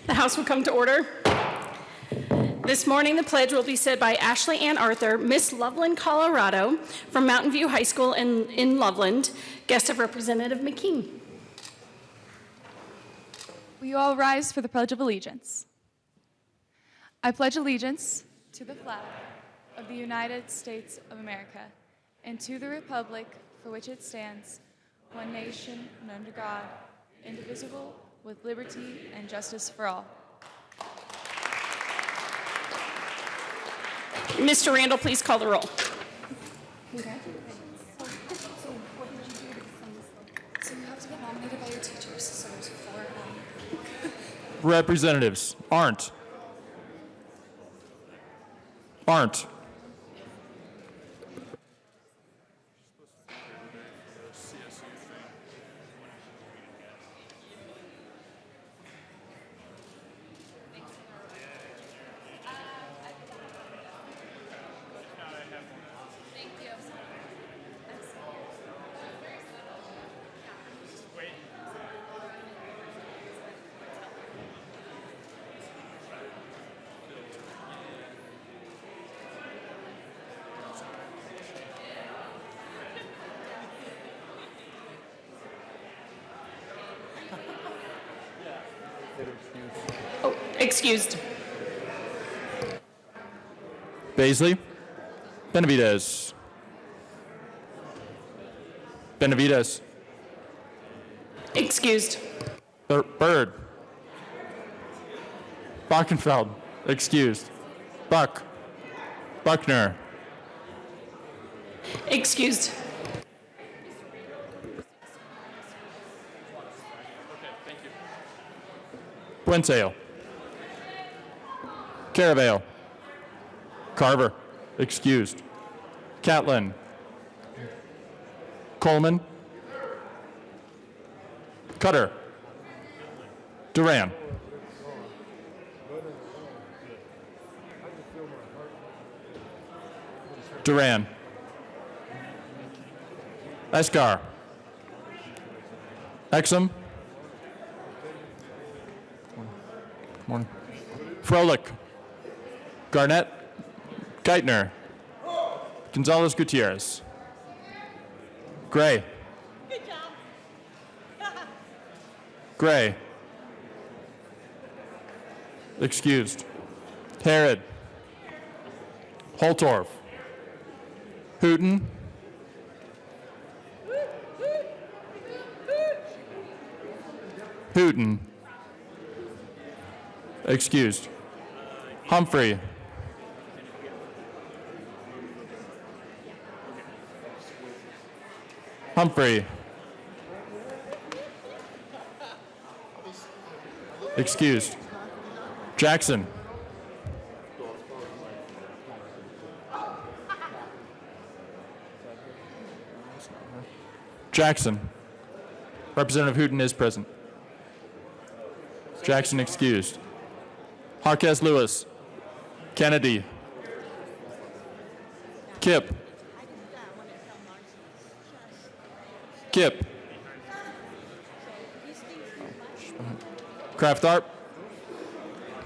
The House will come to order. This morning, the pledge will be said by Ashley Ann Arthur, Miss Loveland, Colorado, from Mountain View High School in Loveland, guest of Representative McKean. Will you all rise for the Pledge of Allegiance? I pledge allegiance to the flag of the United States of America and to the republic for which it stands, one nation and under God, indivisible, with liberty and justice for all. Mr. Randall, please call the roll. Okay. So you have to get nominated by your teachers. So there's 4 Representatives. Arndt. Oh, excused. Baisley. Benavides. Excused. Bird. Bockenfeld. Excused. Buckner. Excused. Buentel. Caravale. Carver. Excused. Catlin. Coleman. Cutter. Duran. Escar. Exum. Morning. Froelich. Garnett. Geithner. Gonzalez Gutierrez. Gray. Gray. Excused. Herod. Holtorf. Hooten. Excused. Humphrey. Excused. Jackson. Representative Hooten is present. Jackson excused. Harquez Lewis. Kennedy. Kipp. Kraft Arp.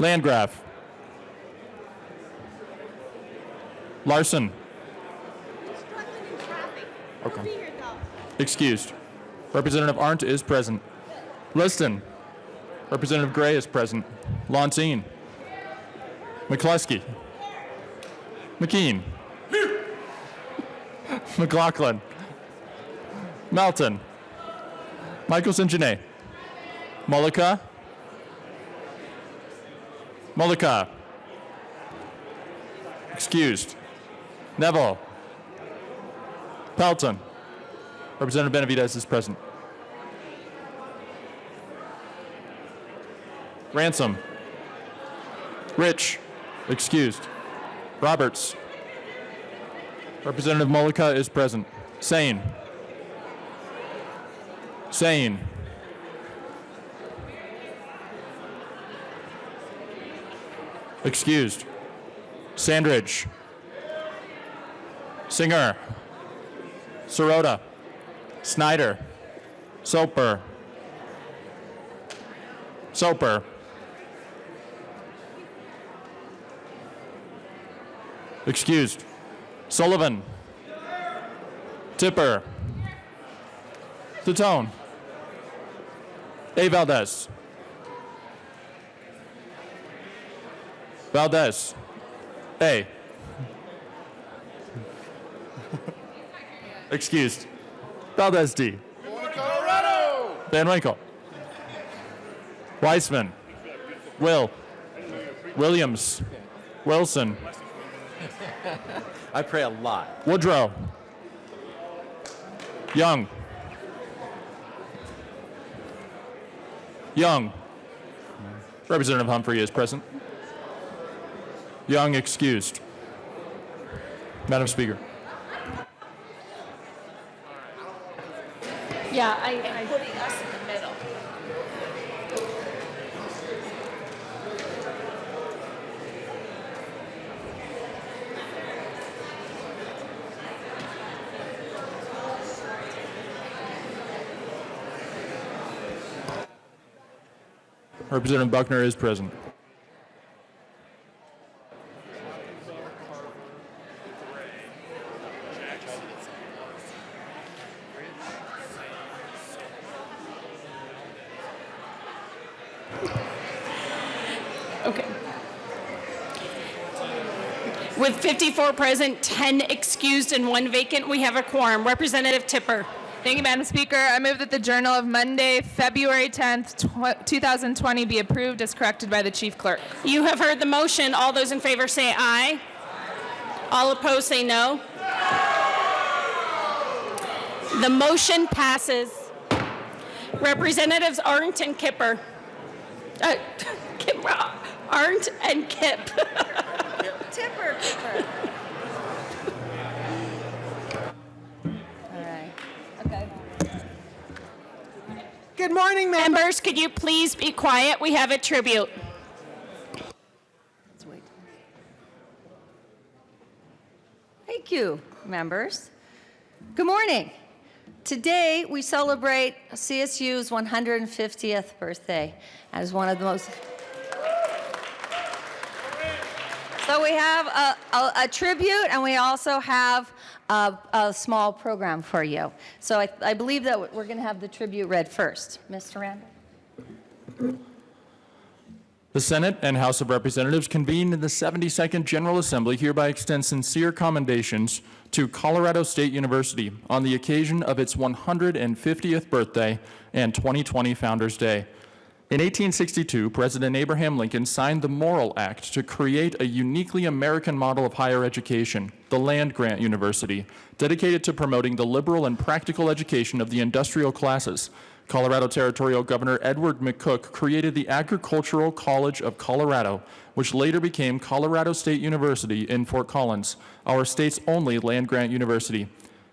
Landgraf. Larson. Okay. Excused. Representative Arndt is present. Liston. Representative Gray is present. Launteen. McCluskey. McKean. McLaughlin. Melton. Michelson Janae. Mullica. Mullica. Excused. Neville. Pelton. Representative Benavidez is present. Ransom. Rich. Excused. Roberts. Representative Mullica is present. Sane. Sane. Excused. Sandridge. Singer. Sirota. Snyder. Soper. Soper. Excused. Sullivan. Tipper. Titone. A. Valdez. Valdez. A. Excused. Valdez D. Colorado! Van Winkle. Weissman. Will. Williams. Wilson. I pray a lot. Woodrow. Young. Young. Representative Humphrey is present. Young excused. Madam Speaker. Yeah, I'm putting us in the middle. Representative Buckner is present. Okay. With 54 present, 10 excused, and 1 vacant, we have a quorum. Representative Tipper. Thank you, Madam Speaker. I move that the Journal of Monday, February 10th, 2020 be approved as corrected by the Chief Clerk. You have heard the motion. All those in favor say aye. All opposed say no. The motion passes. Representatives Arndt and Kipper. Arndt and Kip. Tipper. All right. Okay. Good morning, Members, could you please be quiet? We have a tribute. Let's wait. Thank you, members. Good morning. Today, we celebrate CSU's 150th birthday as one of the most... So we have a tribute, and we also have a small program for you. So I believe that we're going to have the tribute read first. Mr. Randall? The Senate and House of Representatives convened in the 72nd General Assembly hereby extend sincere commendations to Colorado State University on the occasion of its 150th birthday and 2020 Founders Day. In 1862, President Abraham Lincoln signed the Morrill Act to create a uniquely American model of higher education, the land-grant university, dedicated to promoting the liberal and practical education of the industrial classes. Colorado Territorial Governor Edward McCook created the Agricultural College of Colorado, which later became Colorado State University in Fort Collins, our state's only land-grant university.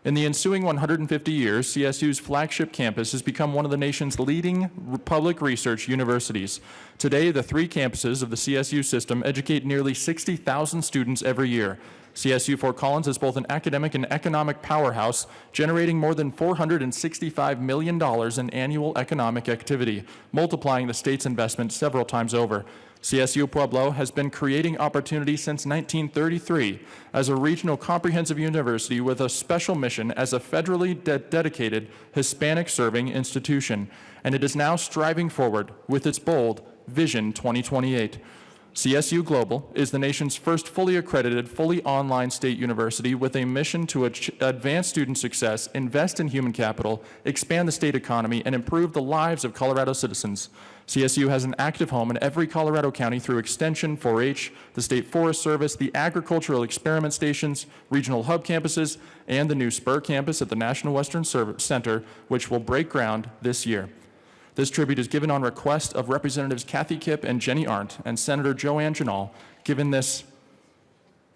In the ensuing 150 years, CSU's flagship campus has become one of the nation's leading public research universities. Today, the 3 campuses of the CSU system educate nearly 60,000 students every year. CSU Fort Collins is both an academic and economic powerhouse, generating more than $465 million in annual economic activity, multiplying the state's investment several times over. CSU Pueblo has been creating opportunity since 1933 as a regional comprehensive university with a special mission as a federally dedicated Hispanic-serving institution, and it is now striving forward with its bold Vision 2028. CSU Global is the nation's first fully accredited, fully online state university with a mission to advance student success, invest in human capital, expand the state economy, and improve the lives of Colorado citizens. CSU has an active home in every Colorado county through Extension, 4-H, the State Forest Service, the Agricultural Experiment Stations, regional hub campuses, and the new Spur campus at the National Western Center, which will break ground this year. This tribute is given on request of Representatives Kathy Kipp and Jenny Arndt and Senator Joanne Janal, given this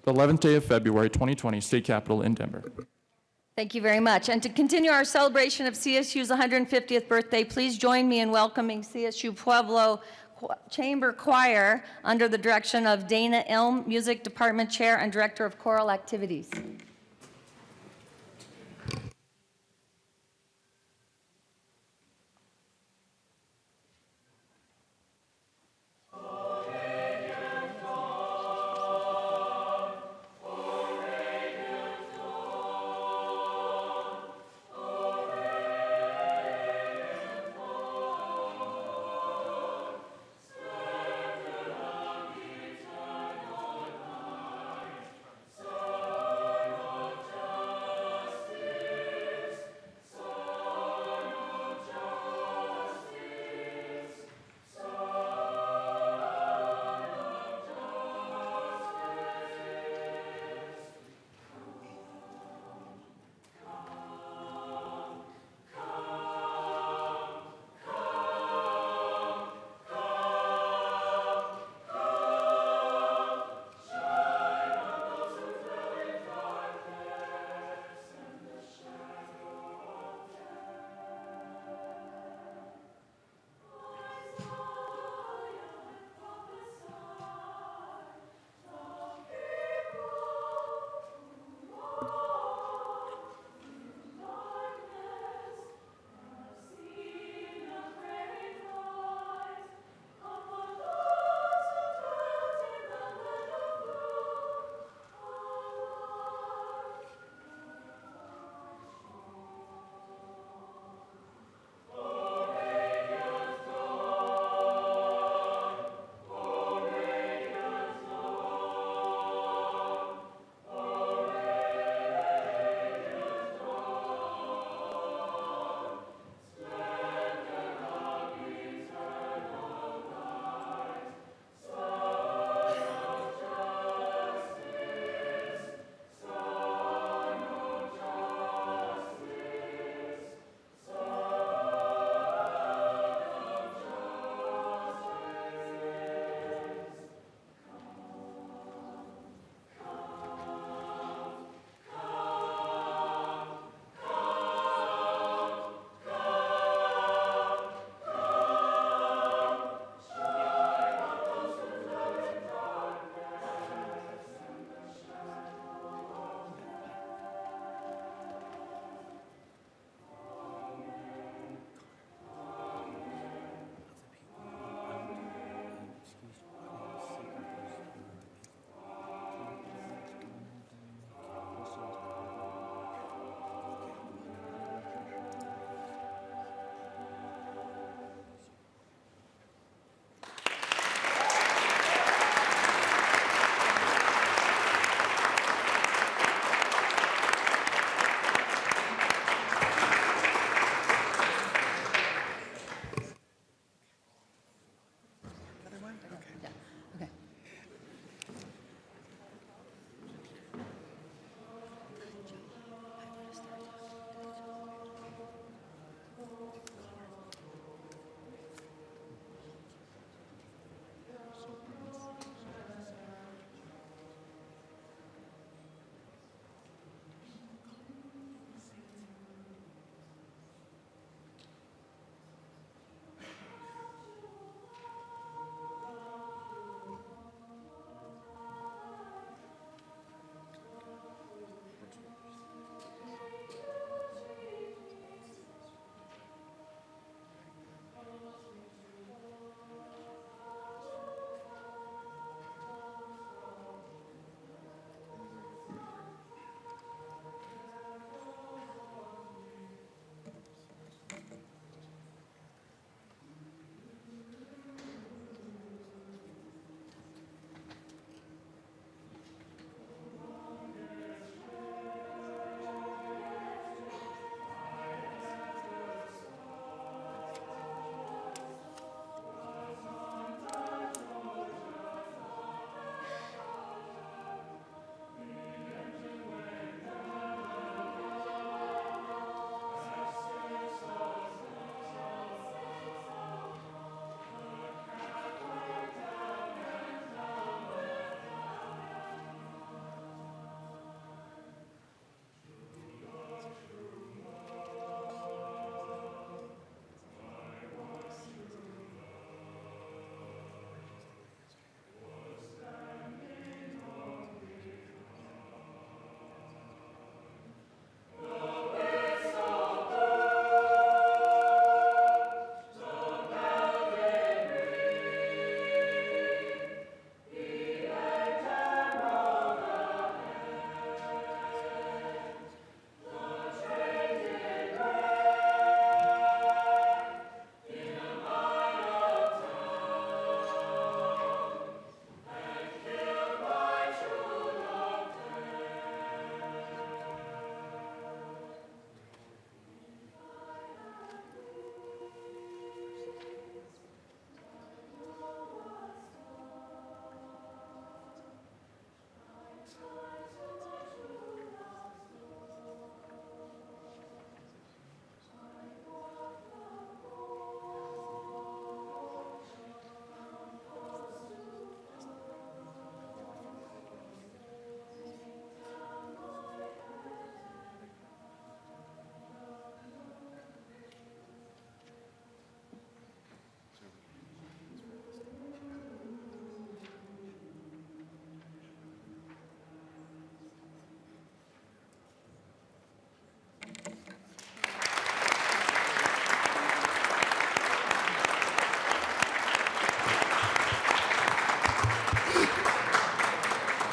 11th day of February 2020, State Capitol in Denver. Thank you very much. And to continue our celebration of CSU's 150th birthday, please join me in welcoming CSU Pueblo Chamber Choir under the direction of Dana Ilm, Music Department Chair and Director of Choral Activities.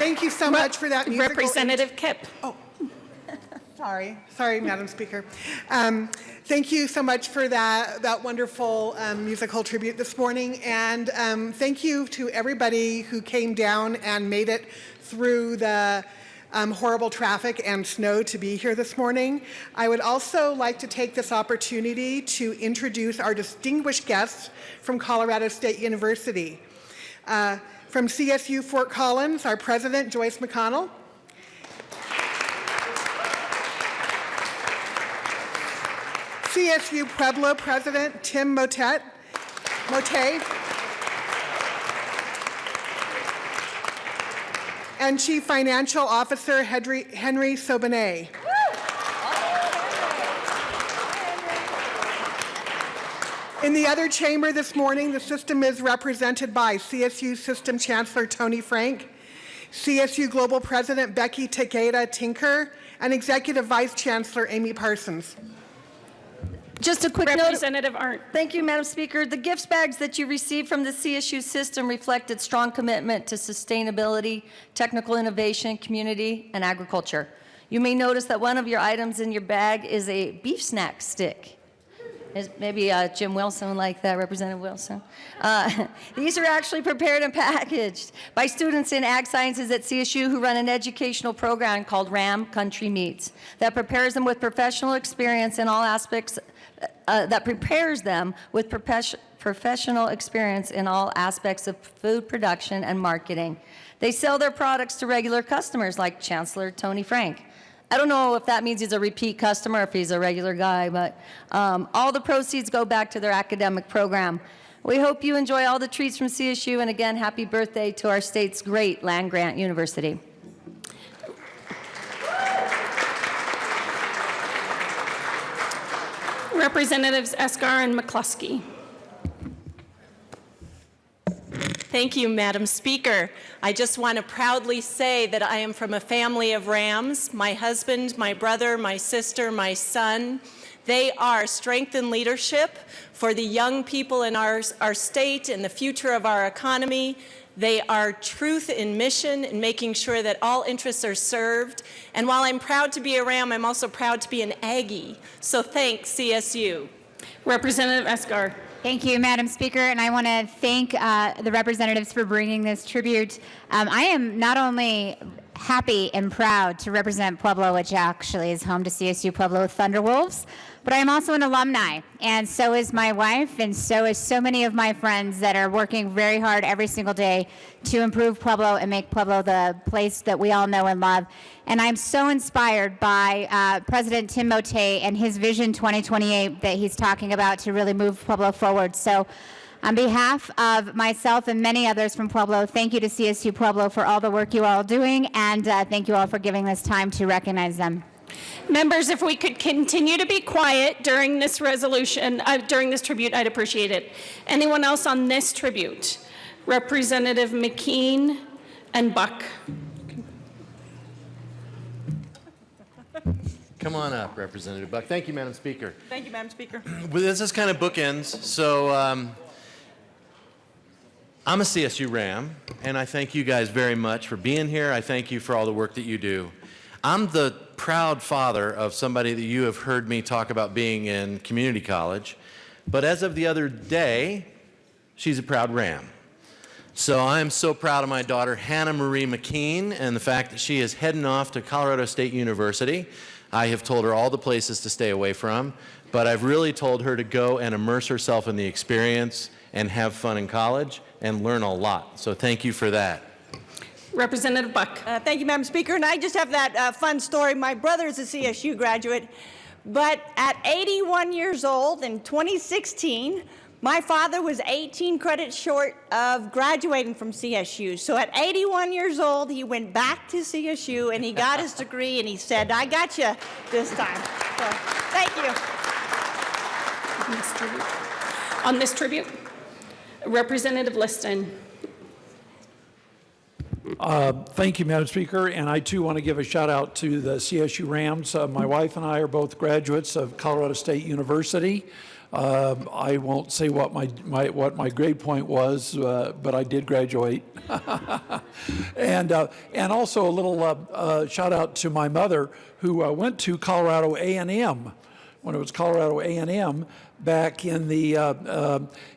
Thank you so much for that musical. Representative Kipp. Sorry, Madam Speaker. Thank you so much for that wonderful musical tribute this morning, and thank you to everybody who came down and made it through the horrible traffic and snow to be here this morning. I would also like to take this opportunity to introduce our distinguished guests from Colorado State University. From CSU Fort Collins, our president, Joyce McConnell. CSU Pueblo President Tim Motet, and Chief Financial Officer Henry Sobanet. In the other chamber this morning, the system is represented by CSU System Chancellor Tony Frank, CSU Global President Becky Takeda Tinker, and Executive Vice Chancellor Amy Parsons. Just a quick note. Representative Arndt. Thank you, Madam Speaker. The gift bags that you received from the CSU system reflected strong commitment to sustainability, technical innovation, community, and agriculture. You may notice that one of your items in your bag is a beef snack stick. Maybe Jim Wilson like that, Representative Wilson. These are actually prepared and packaged by students in ag sciences at CSU who run an educational program called RAM Country Meats that prepares them with professional experience in all aspects professional experience in all aspects of food production and marketing. They sell their products to regular customers like Chancellor Tony Frank. I don't know if that means he's a repeat customer, if he's a regular guy, but all the proceeds go back to their academic program. We hope you enjoy all the treats from CSU, and again, happy birthday to our state's great land-grant university. Representatives Esgar and McCluskey. Thank you, Madam Speaker. I just want to proudly say that I am from a family of Rams. My husband, my brother, my sister, my son. They are strength and leadership for the young people in our state and the future of our economy. They are truth in mission and making sure that all interests are served. And while I'm proud to be a Ram, I'm also proud to be an Aggie. So thanks, CSU. Representative Esgar. Thank you, Madam Speaker, and I want to thank the representatives for bringing this tribute. I am not only happy and proud to represent Pueblo, which actually is home to CSU Pueblo Thunderwolves, but I am also an alumni, and so is my wife, and so is so many of my friends that are working very hard every single day to improve Pueblo and make Pueblo the place that we all know and love. And I'm so inspired by President Tim Motet and his Vision 2028 that he's talking about to really move Pueblo forward. So on behalf of myself and many others from Pueblo, thank you to CSU Pueblo for all the work you all are doing, and thank you all for giving this time to recognize them. Members, if we could continue to be quiet during this resolution, during this tribute, I'd appreciate it. Anyone else on this tribute? Representative McKean and Buck. Come on up, Representative Buck. Thank you, Madam Speaker. Thank you, Madam Speaker. Well, this is kind of bookends. So I'm a CSU Ram, and I thank you guys very much for being here. I thank you for all the work that you do. I'm the proud father of somebody that you have heard me talk about being in community college, but as of the other day, she's a proud Ram. So I'm so proud of my daughter, Hannah Marie McKean, and the fact that she is heading off to Colorado State University. I have told her all the places to stay away from, but I've really told her to go and immerse herself in the experience and have fun in college and learn a lot. So thank you for that. Representative Buck. Thank you, Madam Speaker. And I just have that fun story. My brother is a CSU graduate, but at 81 years old in 2016, my father was 18 credits short of graduating from CSU. So at 81 years old, he went back to CSU and he got his degree, and he said, I got you this time. So thank you. On this tribute, Representative Liston. Thank you, Madam Speaker, and I too want to give a shout out to the CSU Rams. My wife and I are both graduates of Colorado State University. I won't say what my grade point was, but I did graduate. And also a little shout out to my mother, who went to Colorado A&M when it was Colorado A&M back in the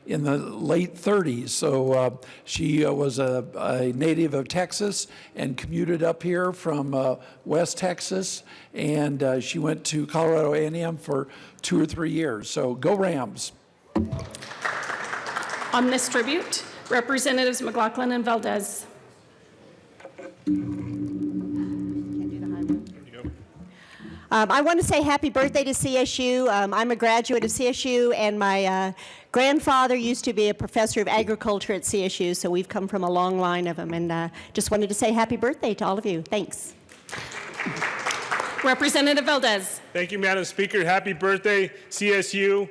late 30s. So she was a native of Texas and commuted up here from West Texas, and she went to Colorado A&M for 2 or 3 years. So go Rams. On this tribute, Representatives McLaughlin and Valdez. I want to say happy birthday to CSU. I'm a graduate of CSU, and my grandfather used to be a professor of agriculture at CSU, so we've come from a long line of them. And just wanted to say happy birthday to all of you. Thanks. Representative Valdez. Thank you, Madam Speaker. Happy birthday, CSU.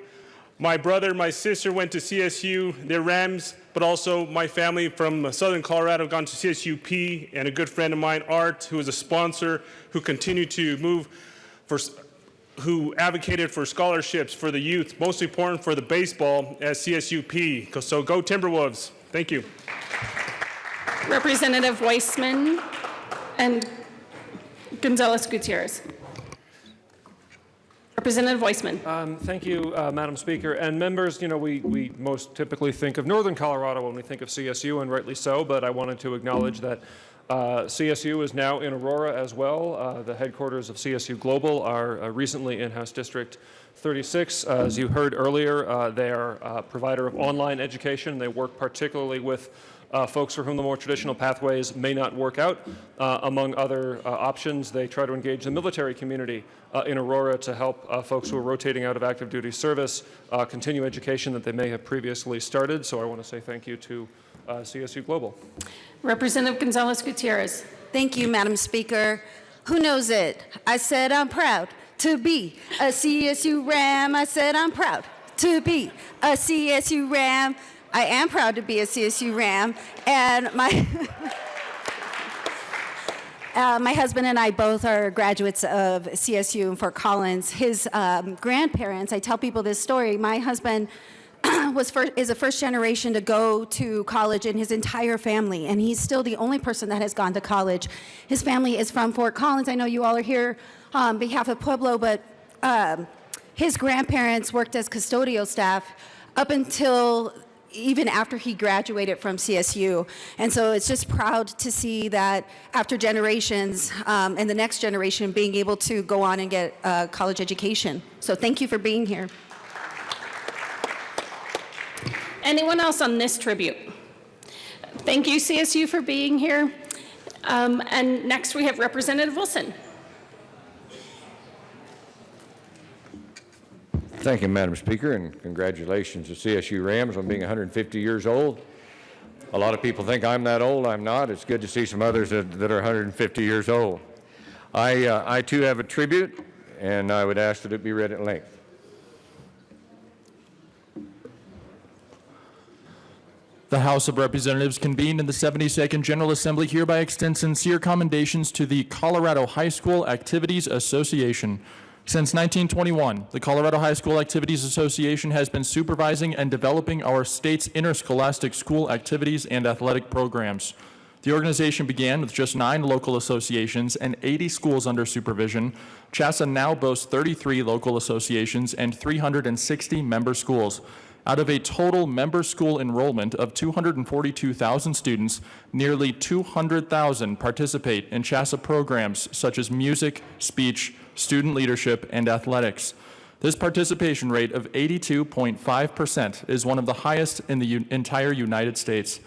My brother, my sister went to CSU. They're Rams, but also my family from Southern Colorado gone to CSUP, and a good friend of mine, Art, who is a sponsor, who continued to move who advocated for scholarships for the youth, most important for the baseball at CSUP. So go Timberwolves. Thank you. Representative Weissman and Gonzalez Gutierrez. Representative Weissman. Thank you, Madam Speaker. And members, you know, we most typically think of Northern Colorado when we think of CSU, and rightly so, but I wanted to acknowledge that CSU is now in Aurora as well. The headquarters of CSU Global are recently in House District 36. As you heard earlier, they are a provider of online education. They work particularly with folks for whom the more traditional pathways may not work out. Among other options, they try to engage the military community in Aurora to help folks who are rotating out of active duty service continue education that they may have previously started. So I want to say thank you to CSU Global. Representative Gonzalez Gutierrez. Thank you, Madam Speaker. Who knows it? I said I'm proud to be a CSU Ram. I said I'm proud to be a CSU Ram. I am proud to be a CSU Ram. And my my husband and I both are graduates of CSU in Fort Collins. His grandparents, I tell people this story, my husband is a first generation to go to college in his entire family, and he's still the only person that has gone to college. His family is from Fort Collins. I know you all are here on behalf of Pueblo, but his grandparents worked as custodial staff up until even after he graduated from CSU. And so it's just proud to see that after generations and the next generation being able to go on and get a college education. So thank you for being here. Anyone else on this tribute? Thank you, CSU, for being here. And next we have Representative Wilson. Thank you, Madam Speaker, and congratulations to CSU Rams on being 150 years old. A lot of people think I'm that old. I'm not. It's good to see some others that are 150 years old. I too have a tribute, and I would ask that it be read at length. The House of Representatives convened in the 72nd General Assembly hereby extends sincere commendations to the Colorado High School Activities Association. Since 1921, the Colorado High School Activities Association has been supervising and developing our state's interscholastic school activities and athletic programs. The organization began with just 9 local associations and 80 schools under supervision. CHSAA now boasts 33 local associations and 360 member schools. Out of a total member school enrollment of 242,000 students, nearly 200,000 participate in CHSAA programs such as music, speech, student leadership, and athletics. This participation rate of 82.5% is one of the highest in the entire United States.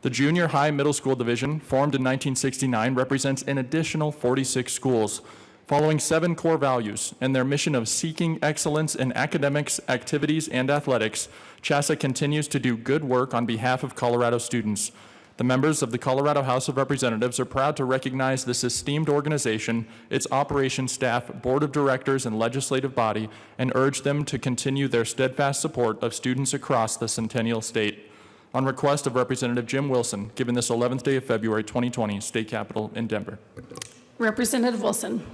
The junior high middle school division, formed in 1969, represents an additional 46 schools. Following 7 core values and their mission of seeking excellence in academics, activities, and athletics, CHSAA continues to do good work on behalf of Colorado students. The members of the Colorado House of Representatives are proud to recognize this esteemed organization, its operations staff, board of directors, and legislative body, and urge them to continue their steadfast support of students across the Centennial State. On request of Representative Jim Wilson, given this 11th day of February 2020, State Capitol in Denver. Representative Wilson.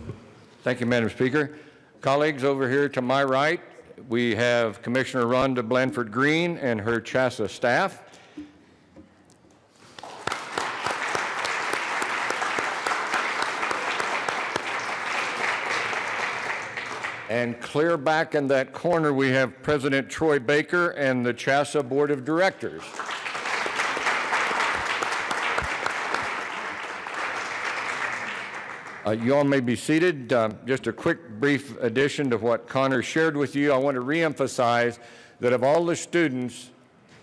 Thank you, Madam Speaker. Colleagues over here to my right we have Commissioner Rhonda Blanford Green and her CHASA staff. And clear back in that corner, we have President Troy Baker and the CHASA Board of Directors. You all may be seated. Just a quick, brief addition to what Connor shared with you. I want to reemphasize that of all the students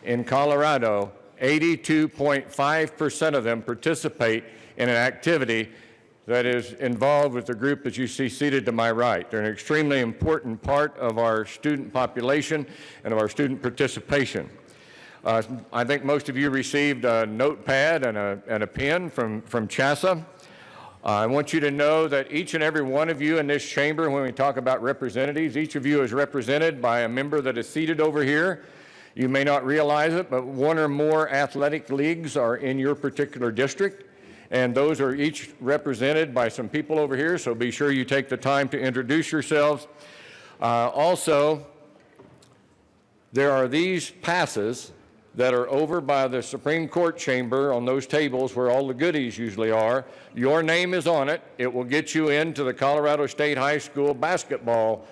in Colorado, 82.5% of them participate in an activity that is involved with the group that you see seated to my right. They're an extremely important part of our student population and of our student participation. I think most of you received a notepad and a pen from CHASA. I want you to know that each and every one of you in this chamber, when we talk about representatives, each of you is represented by a member that is seated over here. You may not realize it, but one or more athletic leagues are in your particular district, and those are each represented by some people over here, so be sure you take the time to introduce yourselves. Also, there are these passes that are over by the Supreme Court chamber on those tables where all the goodies usually are. Your name is on it. It will get you into the Colorado State High School basketball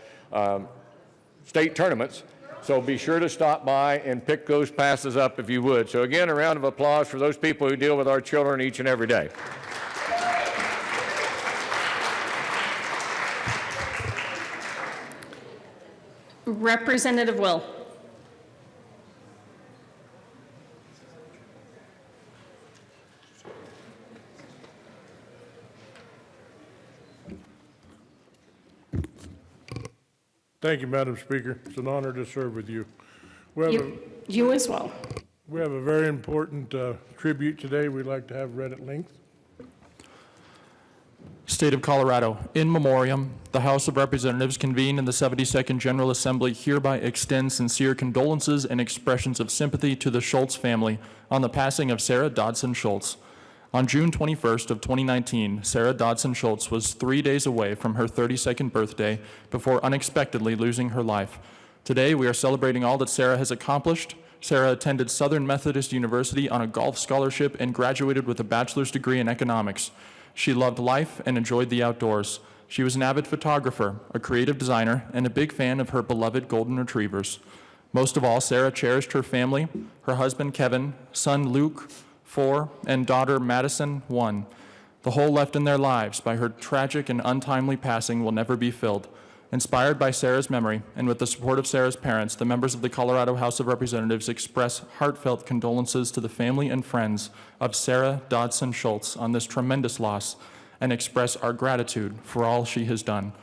state tournaments. So be sure to stop by and pick those passes up if you would. So again, a round of applause for those people who deal with our children each and every day. Representative Will. Thank you, Madam Speaker. It's an honor to serve with you. You as well. We have a very important tribute today we'd like to have read at length. State of Colorado, in memoriam, the House of Representatives convened in the 72nd General Assembly hereby extends sincere condolences and expressions of sympathy to the Schultz family on the passing of Sarah Dodson Schultz. On June 21st of 2019, Sarah Dodson Schultz was 3 days away from her 32nd birthday before unexpectedly losing her life. Today, we are celebrating all that Sarah has accomplished. Sarah attended Southern Methodist University on a golf scholarship and graduated with a bachelor's degree in economics. She loved life and enjoyed the outdoors. She was an avid photographer, a creative designer, and a big fan of her beloved golden retrievers. Most of all, Sarah cherished her family, her husband Kevin, son Luke, 4, and daughter Madison, 1. The hole left in their lives by her tragic and untimely passing will never be filled. Inspired by Sarah's memory, and with the support of Sarah's parents, the members of the Colorado House of Representatives express heartfelt condolences to the family and friends of Sarah Dodson Schultz on this tremendous loss, and express our gratitude for all she has done.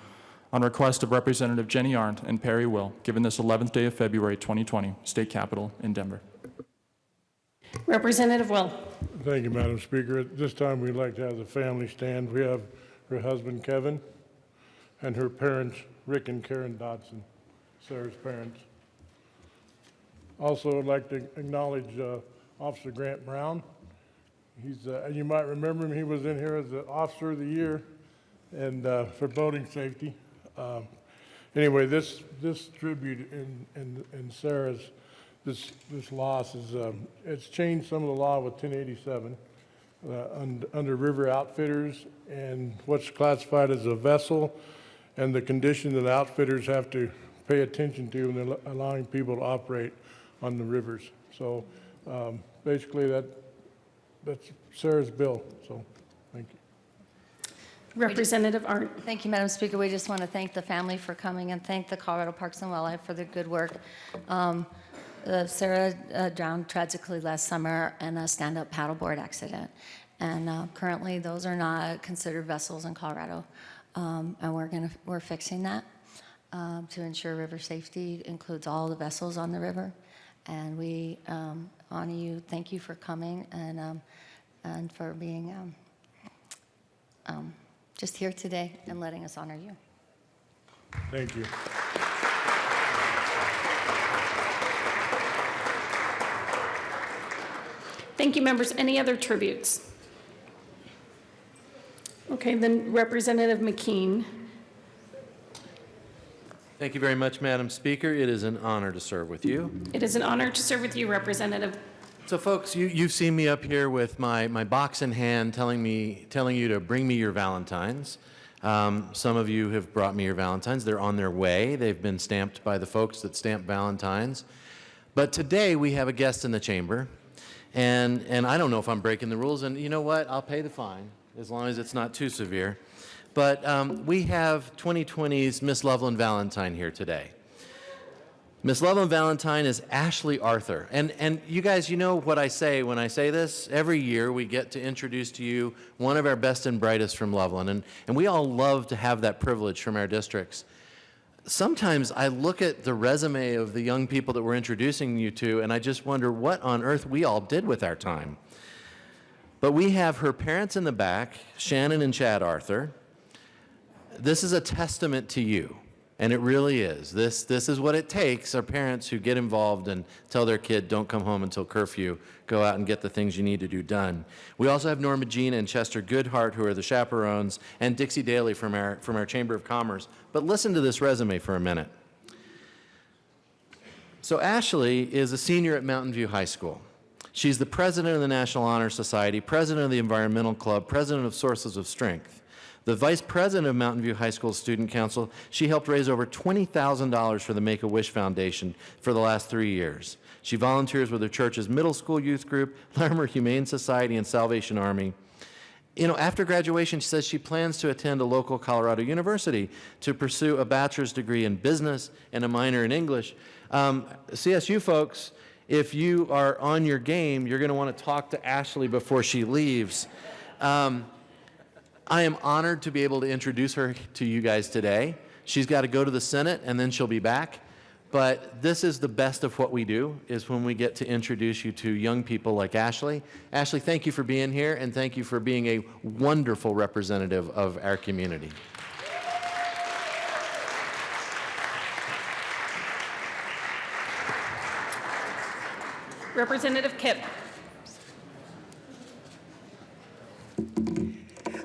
On request of Representative Jenny Arndt and Perry Will, given this 11th day of February 2020, State Capitol in Denver. Representative Will. Thank you, Madam Speaker. At this time, we'd like to have the family stand. We have her husband, Kevin, and her parents, Rick and Karen Dodson, Sarah's parents. Also, I'd like to acknowledge Officer Grant Brown. You might remember him, he was in here as the Officer of the Year and for boating safety. Anyway, this tribute in Sarah's this loss is it's changed some of the law with 1087 under river outfitters and what's classified as a vessel and the condition that outfitters have to pay attention to when they're allowing people to operate on the rivers. So basically that's Sarah's bill. So thank you. Representative Arndt. Thank you, Madam Speaker. We just want to thank the family for coming and thank the Colorado Parks and Wildlife for their good work. Sarah drowned tragically last summer in a stand-up paddleboard accident. And currently, those are not considered vessels in Colorado. And we're fixing that to ensure river safety includes all the vessels on the river. And we honor you. Thank you for coming and for being just here today and letting us honor you. Thank you. Thank you, members. Any other tributes? Okay, then Representative McKean. Thank you very much, Madam Speaker. It is an honor to serve with you. It is an honor to serve with you, Representative. So folks, you've seen me up here with my box in hand telling you to bring me your Valentines. Some of you have brought me your Valentines. They're on their way. They've been stamped by the folks that stamp Valentines. But today we have a guest in the chamber, and I don't know if I'm breaking the rules, and you know what? I'll pay the fine as long as it's not too severe. But we have 2020's Miss Loveland Valentine here today. Miss Loveland Valentine is Ashley Arthur. And you guys, you know what I say when I say this? Every year we get to introduce to you one of our best and brightest from Loveland. And we all love to have that privilege from our districts. Sometimes I look at the resume of the young people that we're introducing you to, and I just wonder what on earth we all did with our time. But we have her parents in the back, Shannon and Chad Arthur. This is a testament to you, and it really is. This is what it takes, our parents who get involved and tell their kid, don't come home until curfew, go out and get the things you need to do done. We also have Norma Jean and Chester Goodhart, who are the chaperones, and Dixie Daly from our Chamber of Commerce. But listen to this resume for a minute. So Ashley is a senior at Mountain View High School. She's the president of the National Honor Society, president of the Environmental Club, president of Sources of Strength. The vice president of Mountain View High School Student Council, she helped raise over $20,000 for the Make-A-Wish Foundation for the last 3 years. She volunteers with her church's middle school youth group, Larimer Humane Society, and Salvation Army. You know, after graduation, she says she plans to attend a local Colorado university to pursue a bachelor's degree in business and a minor in English. CSU folks, if you are on your game, you're going to want to talk to Ashley before she leaves. I am honored to be able to introduce her to you guys today. She's got to go to the Senate, and then she'll be back. But this is the best of what we do, is when we get to introduce you to young people like Ashley. Ashley, thank you for being here, and thank you for being a wonderful representative of our community. Representative Kipp.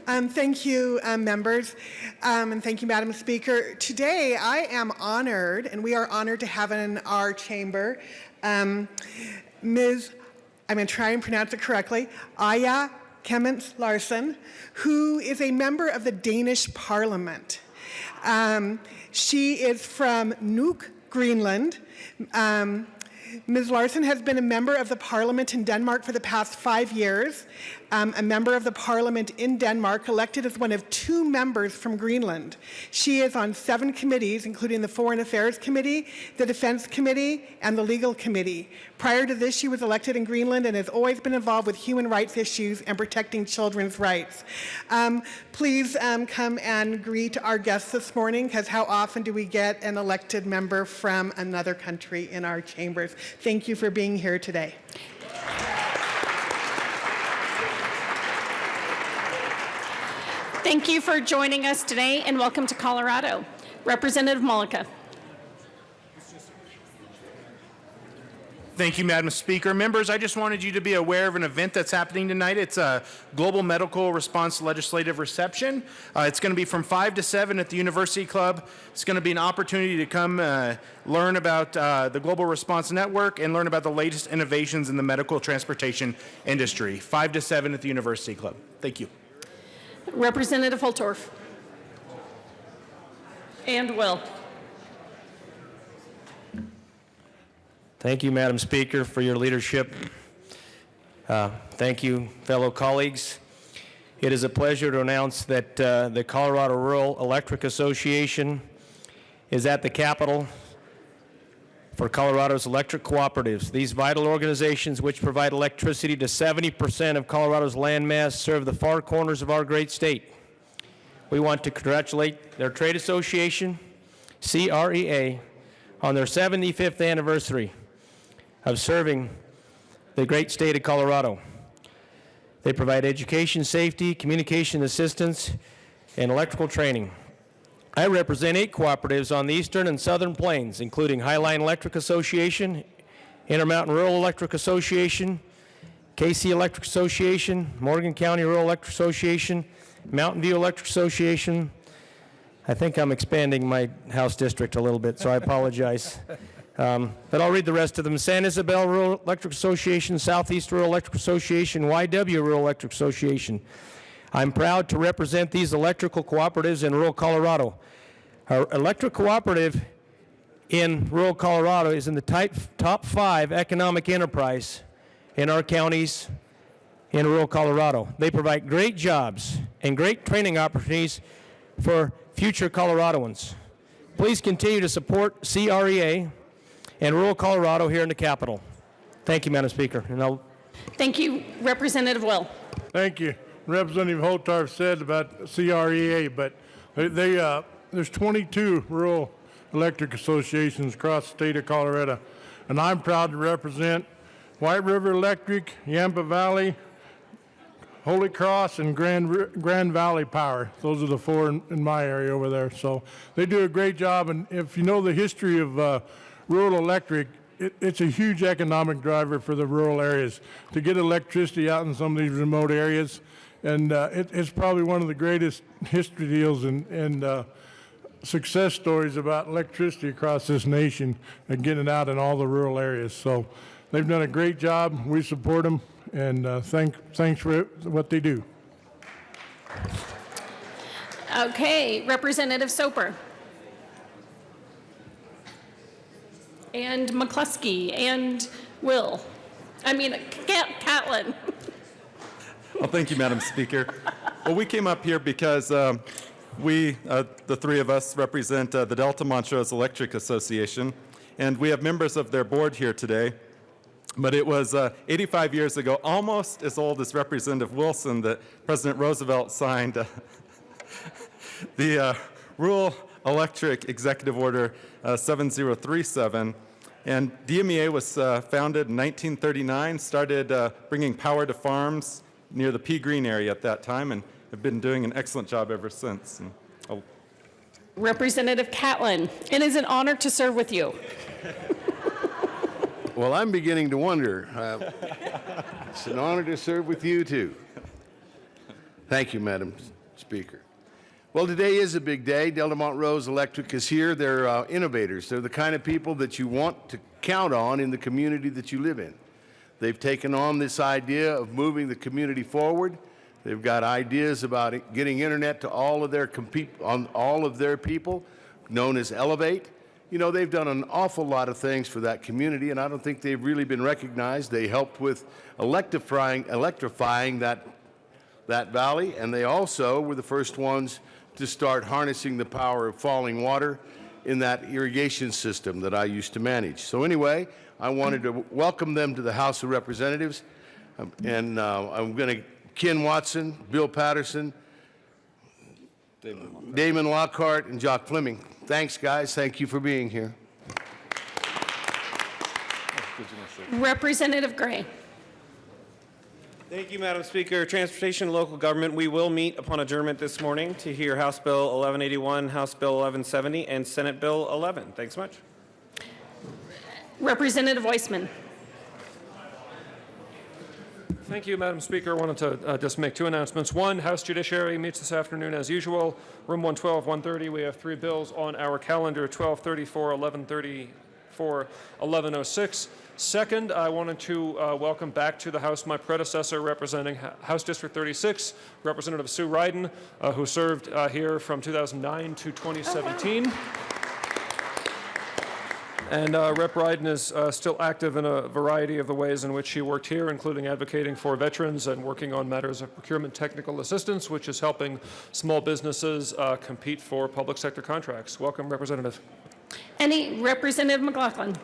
Thank you, members, and thank you, Madam Speaker. Today, I am honored, and we are honored to have in our chamber Ms., I'm going to try and pronounce it correctly, Aya Kemments Larsen, who is a member of the Danish Parliament. She is from Nuuk, Greenland. Ms. Larsen has been a member of the Parliament in Denmark for the past 5 years, a member of the Parliament in Denmark, elected as one of 2 members from Greenland. She is on 7 committees, including the Foreign Affairs Committee, the Defense Committee, and the Legal Committee. Prior to this, she was elected in Greenland and has always been involved with human rights issues and protecting children's rights. Please come and greet our guests this morning, because how often do we get an elected member from another country in our chambers? Thank you for being here today. Thank you for joining us today, and welcome to Colorado. Representative Mullica. Thank you, Madam Speaker. Members, I just wanted you to be aware of an event that's happening tonight. It's a Global Medical Response Legislative Reception. It's going to be from 5 to 7 at the University Club. It's going to be an opportunity to come learn about the Global Response Network and learn about the latest innovations in the medical transportation industry. 5 to 7 at the University Club. Thank you. Representative Holtorf. And Will. Thank you, Madam Speaker, for your leadership. Thank you, fellow colleagues. It is a pleasure to announce that the Colorado Rural Electric Association is at the Capitol for Colorado's electric cooperatives. These vital organizations, which provide electricity to 70% of Colorado's landmass, serve the far corners of our great state. We want to congratulate their trade association, CREA, on their 75th anniversary of serving the great state of Colorado. They provide education, safety, communication assistance, and electrical training. I represent 8 cooperatives on the eastern and southern plains, including Highline Electric Association, Intermountain Rural Electric Association, KC Electric Association, Morgan County Rural Electric Association, Mountain View Electric Association, I think I'm expanding my House district a little bit, so I apologize. But I'll read the rest of them. San Isabel Rural Electric Association, Southeast Rural Electric Association, YW Rural Electric Association. I'm proud to represent these electrical cooperatives in rural Colorado. Our electric cooperative in rural Colorado is in the top 5 economic enterprise in our counties in rural Colorado. They provide great jobs and great training opportunities for future Coloradoans. Please continue to support CREA and rural Colorado here in the Capitol. Thank you, Madam Speaker. And Thank you, Representative Will. Thank you. Representative Holtarf said about CREA, but there's 22 rural electric associations across the state of Colorado, and I'm proud to represent White River Electric, Yampa Valley, Holy Cross, and Grand Valley Power. Those are the 4 in my area over there. So they do a great job, and if you know the history of rural electric, it's a huge economic driver for the rural areas to get electricity out in some of these remote areas. And it's probably one of the greatest history deals and success stories about electricity across this nation and getting it out in all the rural areas. So they've done a great job. We support them, and thanks for what they do. Okay, Representative Soper. And McCluskey and Catlin. Well, thank you, Madam Speaker. Well, we came up here because we, the 3 of us, represent the Delta Montrose Electric Association, and we have members of their board here today. But it was 85 years ago, almost as old as Representative Wilson, that President Roosevelt signed the Rural Electric Executive Order 7037. And DMEA was founded in 1939, started bringing power to farms near the Pea Green area at that time, and have been doing an excellent job ever since. And, Representative Catlin, it is an honor to serve with you. Well, I'm beginning to wonder. It's an honor to serve with you, too. Thank you, Madam Speaker. Well, today is a big day. Delta Montrose Electric is here. They're innovators. They're the kind of people that you want to count on in the community that you live in. They've taken on this idea of moving the community forward. They've got ideas about getting internet to all of their people, known as Elevate. You know, they've done an awful lot of things for that community, and I don't think they've really been recognized. They helped with electrifying that valley, and they also were the first ones to start harnessing the power of falling water in that irrigation system that I used to manage. So anyway, I wanted to welcome them to the House of Representatives, and I'm going to Ken Watson, Bill Patterson, Damon Lockhart, and Jock Fleming. Thanks, guys. Thank you for being here. Representative Gray. Thank you, Madam Speaker. Transportation and Local Government, we will meet upon adjournment this morning to hear House Bill 1181, House Bill 1170, and Senate Bill 11. Thanks much. Representative Weissman. Thank you, Madam Speaker. I wanted to just make 2 announcements. One, House Judiciary meets this afternoon as usual. Room 112, 130. We have 3 bills on our calendar, 1234, 1134, 1106. Second, I wanted to welcome back to the House my predecessor representing House District 36, Representative Sue Ryden, who served here from 2009 to 2017. And Rep. Ryden is still active in a variety of the ways in which she worked here, including advocating for veterans and working on matters of procurement technical assistance, which is helping small businesses compete for public sector contracts. Welcome, Representative. Representative McLaughlin.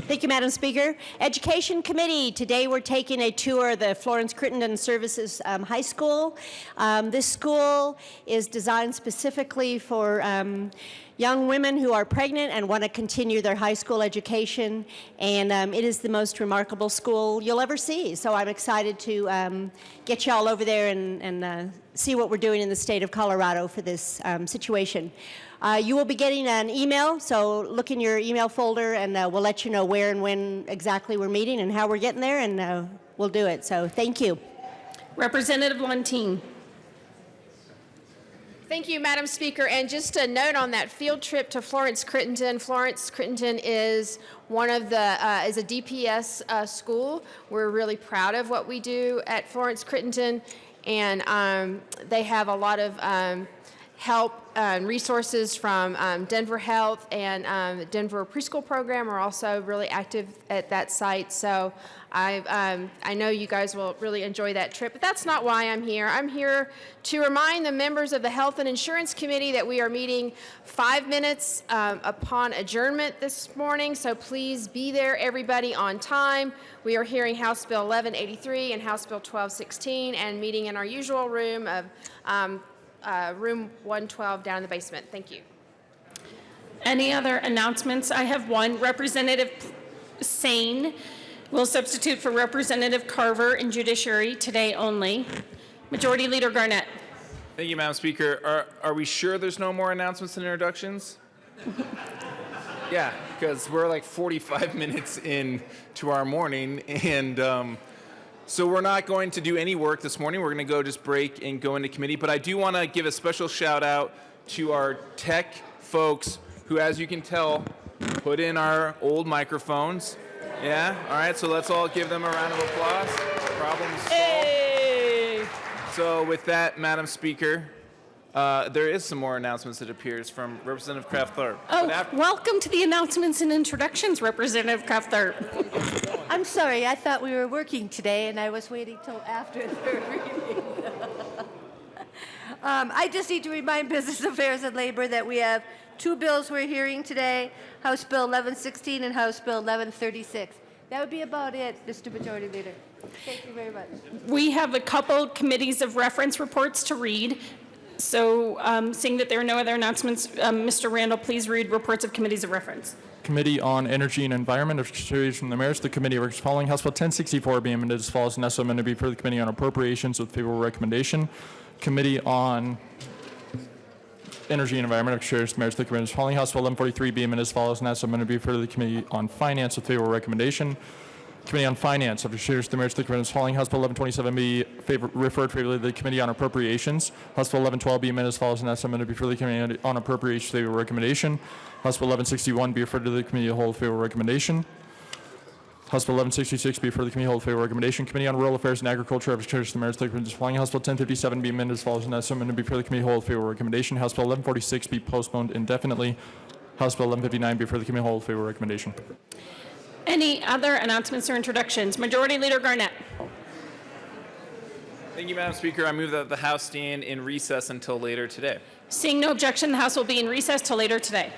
Thank you, Madam Speaker. Education Committee, today we're taking a tour of the Florence Crittenden Services High School. This school is designed specifically for young women who are pregnant and want to continue their high school education, and it is the most remarkable school you'll ever see. So I'm excited to get you all over there and see what we're doing in the state of Colorado for this situation. You will be getting an email, so look in your email folder, and we'll let you know where and when exactly we're meeting and how we're getting there, and we'll do it. So thank you. Representative Lundeen. Thank you, Madam Speaker. And just a note on that field trip to Florence Crittenton. Florence Crittenton is one of the is a DPS school. We're really proud of what we do at Florence Crittenton, and they have a lot of help and resources from Denver Health and Denver Preschool Program are also really active at that site. So I know you guys will really enjoy that trip, but that's not why I'm here. I'm here to remind the members of the Health and Insurance Committee that we are meeting 5 minutes upon adjournment this morning, so please be there, everybody, on time. We are hearing House Bill 1183 and House Bill 1216 and meeting in our usual room of room 112 down in the basement. Thank you. Any other announcements? I have one. Representative Sane will substitute for Representative Carver in Judiciary today only. Majority Leader Garnett. Thank you, Madam Speaker. Are we sure there's no more announcements and introductions? Yeah, because we're like 45 minutes into our morning, and so we're not going to do any work this morning. We're going to go just break and go into committee. But I do want to give a special shout out to our tech folks who, as you can tell, put in our old microphones. Yeah, all right, so let's all give them a round of applause. Problem solved. Hey! So with that, Madam Speaker, there is some more announcements that appears from Representative Kraft-Tharp. Oh, welcome to the announcements and introductions, Representative Kraft-Tharp. I'm sorry, I thought we were working today and I was waiting till after the third reading. I just need to remind Business Affairs and Labor that we have 2 bills we're hearing today, House Bill 1116 and House Bill 1136. That would be about it, Mr. Majority Leader. Thank you very much. We have a couple committees of reference reports to read. So seeing that there are no other announcements, Mr. Randall, please read reports of committees of reference. Committee on Energy and Environment, of Consideration of the Merits, the committee works following House Bill 1064 being amended as follows, and also amended to be for the Committee on Appropriations with favorable recommendation. Committee on Energy and Environment, of Consideration of the Merits, the committee is following House Bill 1143 being amended as follows, and also amended to be for the Committee on Finance with favorable recommendation. Committee on Finance, of Consideration of the Merits, the committee is following House Bill 1127 be referred favorably to the Committee on Appropriations. House Bill 1112 be amended as follows, and that's amended to be for the Committee on Appropriations with favorable recommendation. House Bill 1161 be referred to the Committee of the Whole with favorable recommendation. House Bill 1166 be referred to the Committee of the Whole with favorable recommendation. Committee on Rural Affairs and Agriculture, of Consideration of the Merits, the committee is following House Bill 1057 be amended as follows, and that's amended to be for the Committee of the Whole with favorable recommendation. House Bill 1146 be postponed indefinitely. House Bill 1159 be referred to the Committee of the Whole with favorable recommendation. Any other announcements or introductions? Majority Leader Garnett. Thank you, Madam Speaker. I move that the House stand in recess until later today. Seeing no objection, the House will be in recess till later today.